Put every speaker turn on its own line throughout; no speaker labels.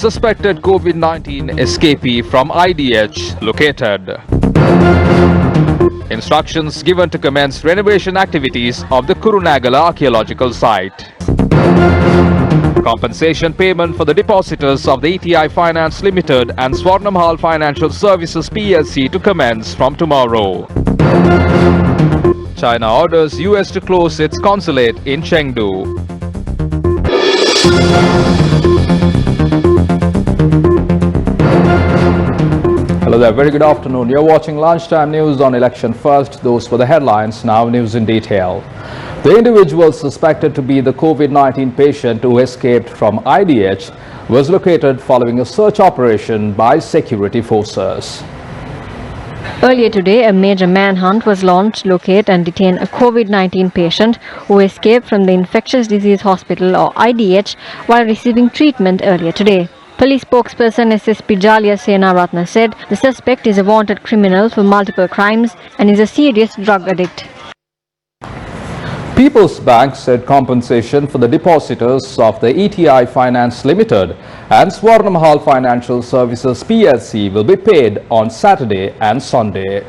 suspected COVID-19 escapee from IDH located. Instructions given to commence renovation activities of the Kurunagala archaeological site. Compensation payment for the depositors of the ETI Finance Limited and Swarnamahal Financial Services PLC to commence from tomorrow. China orders US to close its consulate in Chengdu. Hello there, very good afternoon. You're watching Lunchtime News on Election First. Those were the headlines, now news in detail. The individual suspected to be the COVID-19 patient who escaped from IDH was located following a search operation by security forces.
Earlier today, a major manhunt was launched to locate and detain a COVID-19 patient who escaped from the Infectious Disease Hospital or IDH while receiving treatment earlier today. Police spokesperson SSP Jalia Senaratna said the suspect is a wanted criminal for multiple crimes and is a serious drug addict.
People's Bank said compensation for the depositors of the ETI Finance Limited and Swarnamahal Financial Services PLC will be paid on Saturday and Sunday.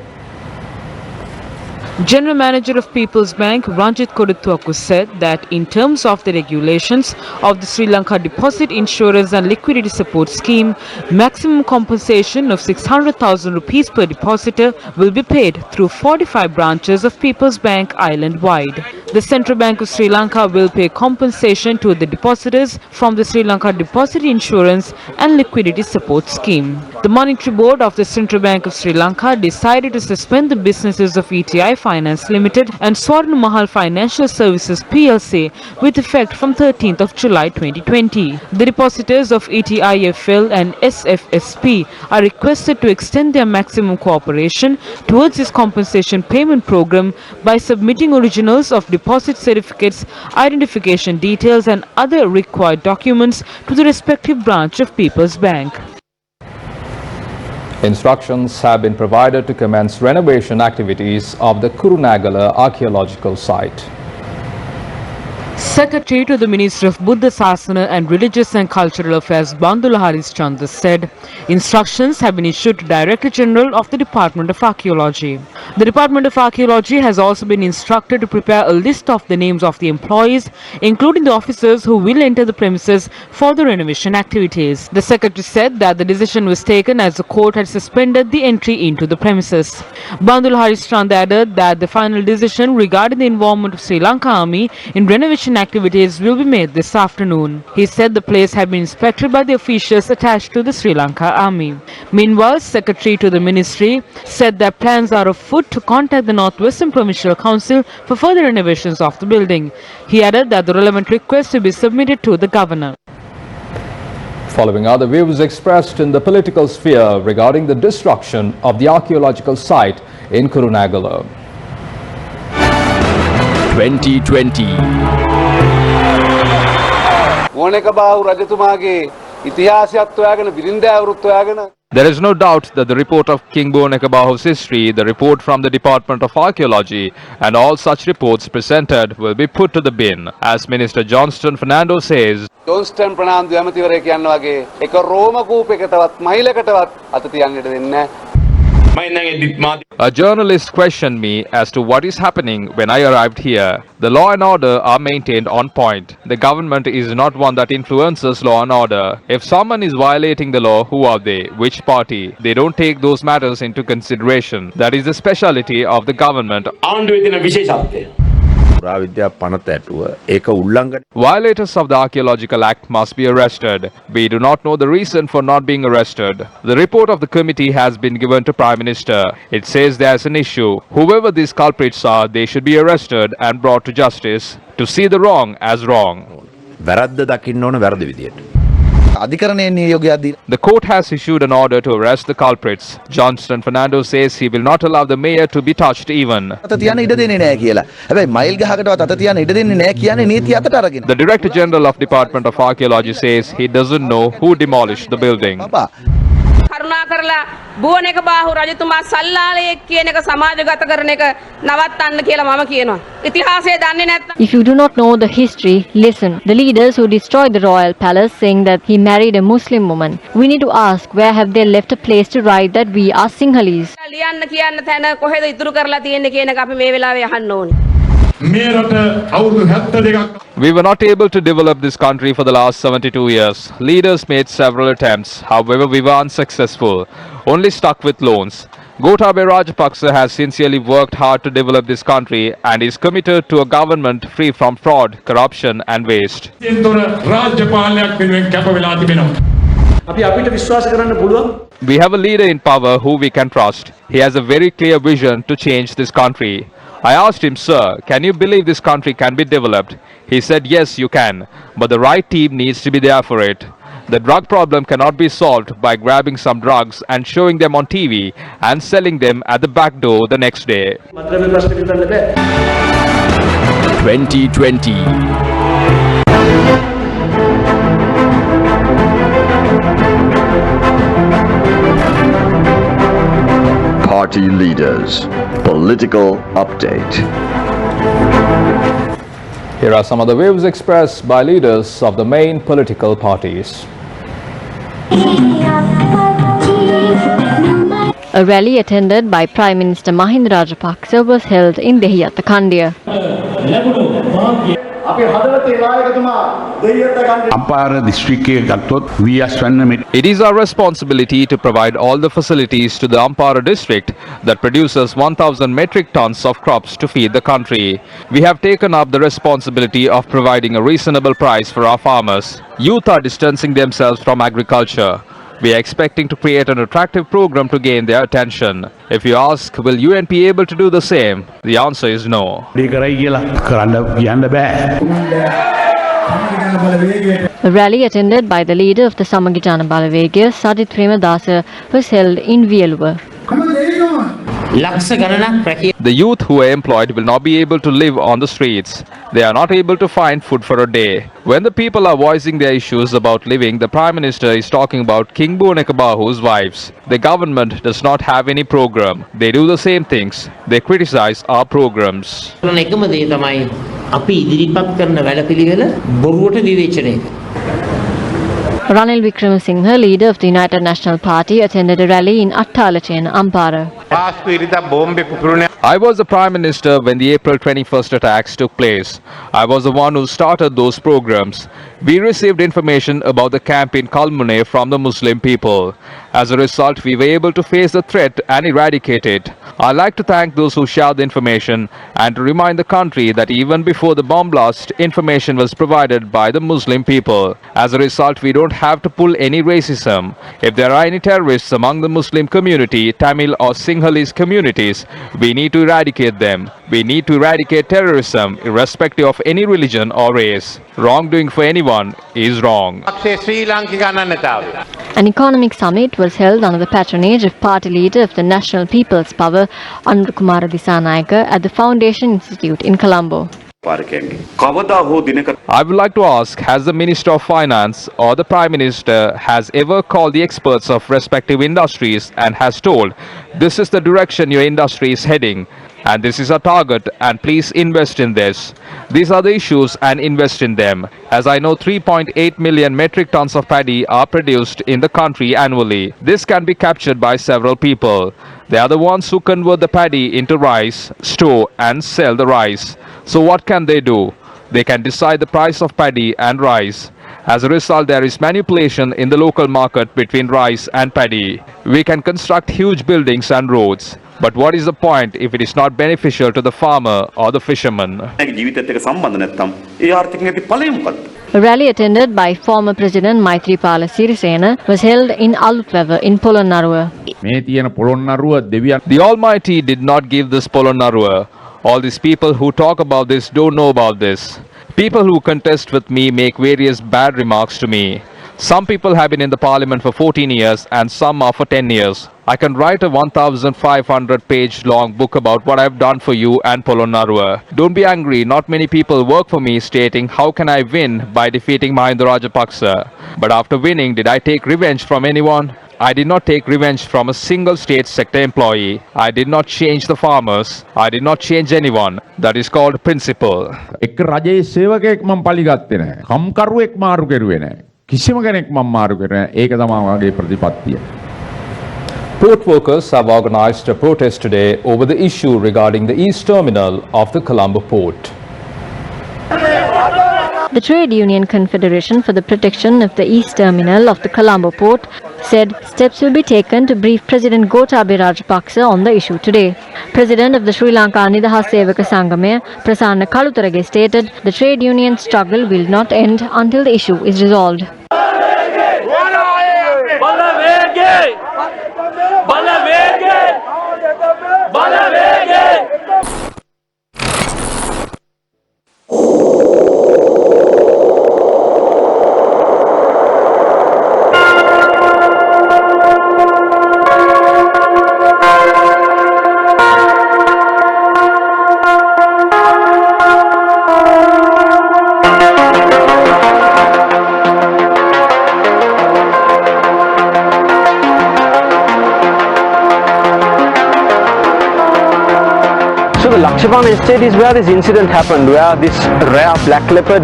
General Manager of People's Bank Ranjit Koduthuaku said that in terms of the regulations of the Sri Lanka Deposit Insurance and Liquidity Support Scheme, maximum compensation of 600,000 rupees per depositor will be paid through 45 branches of People's Bank island-wide. The Central Bank of Sri Lanka will pay compensation to the depositors from the Sri Lanka Deposit Insurance and Liquidity Support Scheme. The Monetary Board of the Central Bank of Sri Lanka decided to suspend the businesses of ETI Finance Limited and Swarnamahal Financial Services PLC with effect from 13th of July 2020. The depositors of ETIFL and SFSP are requested to extend their maximum cooperation towards this compensation payment program by submitting originals of deposit certificates, identification details and other required documents to the respective branch of People's Bank.
Instructions have been provided to commence renovation activities of the Kurunagala archaeological site.
Secretary to the Ministry of Buddha Sasana and Religious and Cultural Affairs Bandula Harishchandra said instructions have been issued to Director General of the Department of Archaeology. The Department of Archaeology has also been instructed to prepare a list of the names of the employees, including the officers who will enter the premises for the renovation activities. The Secretary said that the decision was taken as the court had suspended the entry into the premises. Bandula Harishchandra added that the final decision regarding the involvement of Sri Lanka Army in renovation activities will be made this afternoon. He said the place had been inspected by the officials attached to the Sri Lanka Army. Meanwhile, Secretary to the Ministry said that plans are afoot to contact the Northwestern Provincial Council for further renovations of the building. He added that the relevant request will be submitted to the Governor.
Following other views expressed in the political sphere regarding the destruction of the archaeological site in Kurunagala.
2020
There is no doubt that the report of King Bonekabahu's history, the report from the Department of Archaeology, and all such reports presented will be put to the bin. As Minister Johnston Fernando says,
Johnston Fernando ඇමතිවරයෙක් කියනවා වගේ එක රෝම කූපයකටවත් මයිලකටවත් අත තියන්න දෙන්නේ නැහැ.
A journalist questioned me as to what is happening when I arrived here. The law and order are maintained on point. The government is not one that influences law and order. If someone is violating the law, who are they? Which party? They don't take those matters into consideration. That is the speciality of the government. Violators of the Archaeological Act must be arrested. We do not know the reason for not being arrested. The report of the committee has been given to Prime Minister. It says there is an issue. Whoever these culprits are, they should be arrested and brought to justice to see the wrong as wrong. The court has issued an order to arrest the culprits. Johnston Fernando says he will not allow the mayor to be touched even. The Director General of Department of Archaeology says he doesn't know who demolished the building.
කරුණාකරලා බුවනේක බාහු රජතුමා සල්ලාලයෙක් කියන එක සමාජගත කරන එක නවත්තන්න කියලා මම කියනවා. ඉතිහාසය දන්නේ නැත්නම්
If you do not know the history, listen. The leaders who destroyed the royal palace saying that he married a Muslim woman. We need to ask, where have they left a place to write that we are Sinhalese?
ලියන්න කියන්න තැන කොහෙද ඉතුරු කරලා තියෙන්නේ කියන එක අපි මේ වෙලාවේ අහන්න ඕනේ.
We were not able to develop this country for the last 72 years. Leaders made several attempts. However, we were unsuccessful, only stuck with loans. Gotabaya Rajapaksa has sincerely worked hard to develop this country and is committed to a government free from fraud, corruption and waste. We have a leader in power who we can trust. He has a very clear vision to change this country. I asked him, "Sir, can you believe this country can be developed?" He said, "Yes, you can, but the right team needs to be there for it." The drug problem cannot be solved by grabbing some drugs and showing them on TV and selling them at the back door the next day.
2020.
Party leaders. Political update.
Here are some of the views expressed by leaders of the main political parties.
A rally attended by Prime Minister Mahinda Rajapaksa was held in Dehiyatha Kandiya.
Ampara දිස්ත්‍රික්කයේ ගත්තොත්
It is our responsibility to provide all the facilities to the Ampara district that produces 1,000 metric tons of crops to feed the country. We have taken up the responsibility of providing a reasonable price for our farmers. Youth are distancing themselves from agriculture. We are expecting to create an attractive program to gain their attention. If you ask, will UN be able to do the same? The answer is no.
A rally attended by the leader of the Samagijana Balawegaya, Sajith Premadasa, was held in Viyaluwa.
The youth who are employed will not be able to live on the streets. They are not able to find food for a day. When the people are voicing their issues about living, the Prime Minister is talking about King Bhunekabahu's wives. The government does not have any program. They do the same things. They criticize our programs.
Ranil Wickremesinghe, leader of the United National Party, attended a rally in Attalachen, Ampara.
I was the Prime Minister when the April 21st attacks took place. I was the one who started those programs. We received information about the camp in Kalmune from the Muslim people. As a result, we were able to face the threat and eradicate it. I'd like to thank those who shared the information and to remind the country that even before the bomb blast, information was provided by the Muslim people. As a result, we don't have to pull any racism. If there are any terrorists among the Muslim community, Tamil or Sinhalese communities, we need to eradicate them. We need to eradicate terrorism irrespective of any religion or race. Wrongdoing for anyone is wrong.
An economic summit was held under the patronage of party leader of the National People's Power, Anurukumara Disanayaka, at the Foundation Institute in Colombo.
I would like to ask, has the Minister of Finance or the Prime Minister has ever called the experts of respective industries and has told, this is the direction your industry is heading and this is our target and please invest in this. These are the issues and invest in them. As I know, 3.8 million metric tons of paddy are produced in the country annually. This can be captured by several people. They are the ones who convert the paddy into rice, store and sell the rice. So what can they do? They can decide the price of paddy and rice. As a result, there is manipulation in the local market between rice and paddy. We can construct huge buildings and roads. But what is the point if it is not beneficial to the farmer or the fisherman?
A rally attended by former President Maithripala Sirisena was held in Alutwewa in Polonnaruwa.
The Almighty did not give this Polonnaruwa. All these people who talk about this don't know about this. People who contest with me make various bad remarks to me. Some people have been in the parliament for 14 years and some are for 10 years. I can write a 1,500-page long book about what I've done for you and Polonnaruwa. Don't be angry, not many people work for me stating how can I win by defeating Mahinda Rajapaksa. But after winning, did I take revenge from anyone? I did not take revenge from a single state sector employee. I did not change the farmers. I did not change anyone. That is called principle.
එක රජයේ සේවකයෙක් මම පලිගත්තේ නැහැ. කම්කරුවෙක් මාරු කරුවේ නැහැ. කිසිම කෙනෙක් මම මාරු කරේ නැහැ. ඒක තමයි මගේ ප්‍රතිපත්තිය.
Port workers have organized a protest today over the issue regarding the east terminal of the Colombo port.
The Trade Union Confederation for the Protection of the East Terminal of the Colombo port said steps will be taken to brief President Gotabaya Rajapaksa on the issue today. President of the Sri Lanka Nidahas Sevaka Sangamaya, Prasanna Kalutarage, stated the trade union struggle will not end until the issue is resolved.
So the Lakshman estate is where this incident happened, where this rare black leopard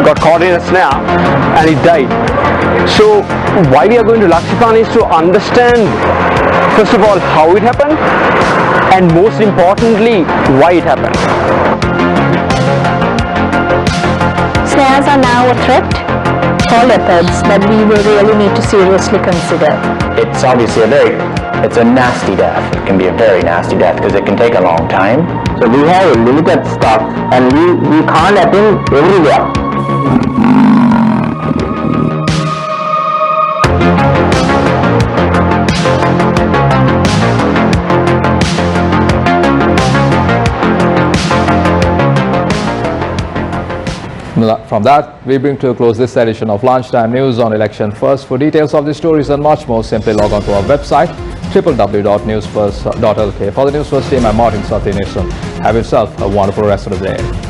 got caught in a snare and it died. So why we are going to Lakshman is to understand, first of all, how it happened, and most importantly, why it happened.
Snares are now a threat for leopards that we will really need to seriously consider.
It's obviously it's a nasty death. It can be a very nasty death because it can take a long time.
So we have limited stock and we can't attend everywhere.
From that, we bring to a close this edition of Lunchtime News on Election First. For details of these stories and much more, simply log on to our website www.newsfirst.lk. For the News First team, I'm Martin Sathinesan. Have yourself a wonderful rest of the day.